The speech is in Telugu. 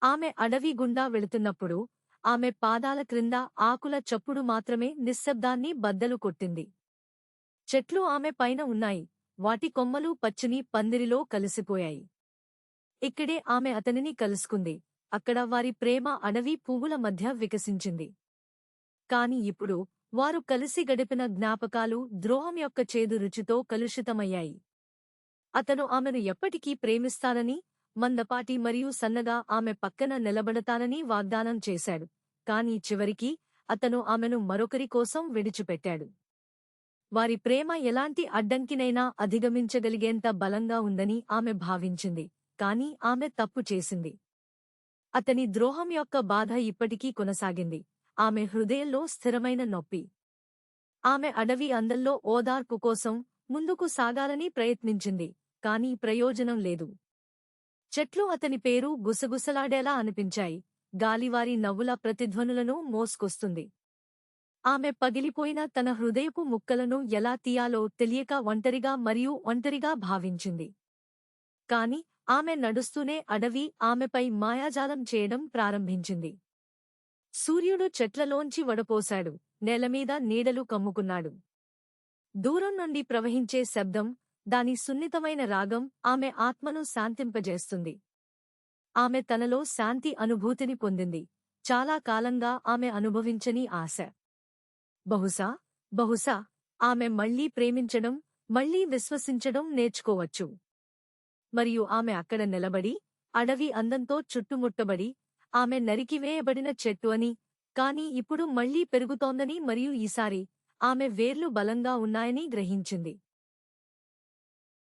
ఆమె అడవి గుండా వెళుతున్నప్పుడు ఆమె పాదాల క్రింద ఆకుల చప్పుడు మాత్రమే నిశ్శబ్దాన్ని బద్దలు కొట్టింది. చెట్లు ఆమె పైన ఉన్నాయి, వాటి కొమ్మలు పచ్చని పందిరిలో కలిసిపోయాయి. ఇక్కడే ఆమె అతనిని కలుసుకుంది, అక్కడ వారి ప్రేమ అడవి పువ్వుల మధ్య వికసించింది. కాని ఇప్పుడు వారు కలిసి గడిపిన జ్ఞాపకాలు ద్రోహం యొక్క చేదు రుచితో కలుషితమయ్యాయి. అతను ఆమెను ఎప్పటికీ ప్రేమిస్తానని, మందపాటి మరియు సన్నగా ఆమె పక్కన నిలబడతానని వాగ్దానం చేశాడు. కాని చివరికి అతను ఆమెను మరొకరి కోసం విడిచిపెట్టాడు. వారి ప్రేమ ఎలాంటి అడ్డంకినైనా అధిగమించగలిగేంత బలంగా ఉందని ఆమె భావించింది, కాని ఆమె తప్పు చేసింది. అతని ద్రోహం యొక్క బాధ ఇప్పటికీ కొనసాగింది, ఆమె హృదయంలో స్థిరమైన నొప్పి. ఆమె అడవి అందంలో ఓదార్పు కోసం ముందుకు సాగాలని ప్రయత్నించింది, కాని ప్రయోజనం లేదు. చెట్లు అతని పేరు గుసగుసలాడేలా అనిపించాయి, గాలివారి నవ్వుల ప్రతిధ్వనులను మోసుకొస్తుంది. ఆమె పగిలిపోయిన తన హృదయపు ముక్కలను ఎలా తీయాలో తెలియక ఒంటరిగా భావించింది. కాని ఆమె నడుస్తూనే అడవి ఆమెపై మాయాజాలం చేయడం ప్రారంభించింది. సూర్యుడు చెట్లలోంచి వడపోశాడు, నేలమీద నీడలు కమ్ముకున్నాడు. దూరం నుండి ప్రవహించే శబ్దం, దాని సున్నితమైన రాగం ఆమె ఆత్మను శాంతింపజేస్తుంది. ఆమె తనలో శాంతి అనుభూతిని పొందింది, చాలా కాలంగా ఆమె అనుభవించని ఆశ. బహుశా ఆమె మళ్లీ ప్రేమించడం, మళ్లీ విశ్వసించడం నేర్చుకోవచ్చు. మరియు ఆమె అక్కడ నిలబడి, అడవి అందంతో చుట్టుముట్టబడి, ఆమె నరికివేయబడిన చెట్టు అని, కాని ఇప్పుడు మళ్లీ పెరుగుతోందని మరియు ఈసారి ఆమె వేర్లు బలంగా ఉన్నాయని గ్రహించింది.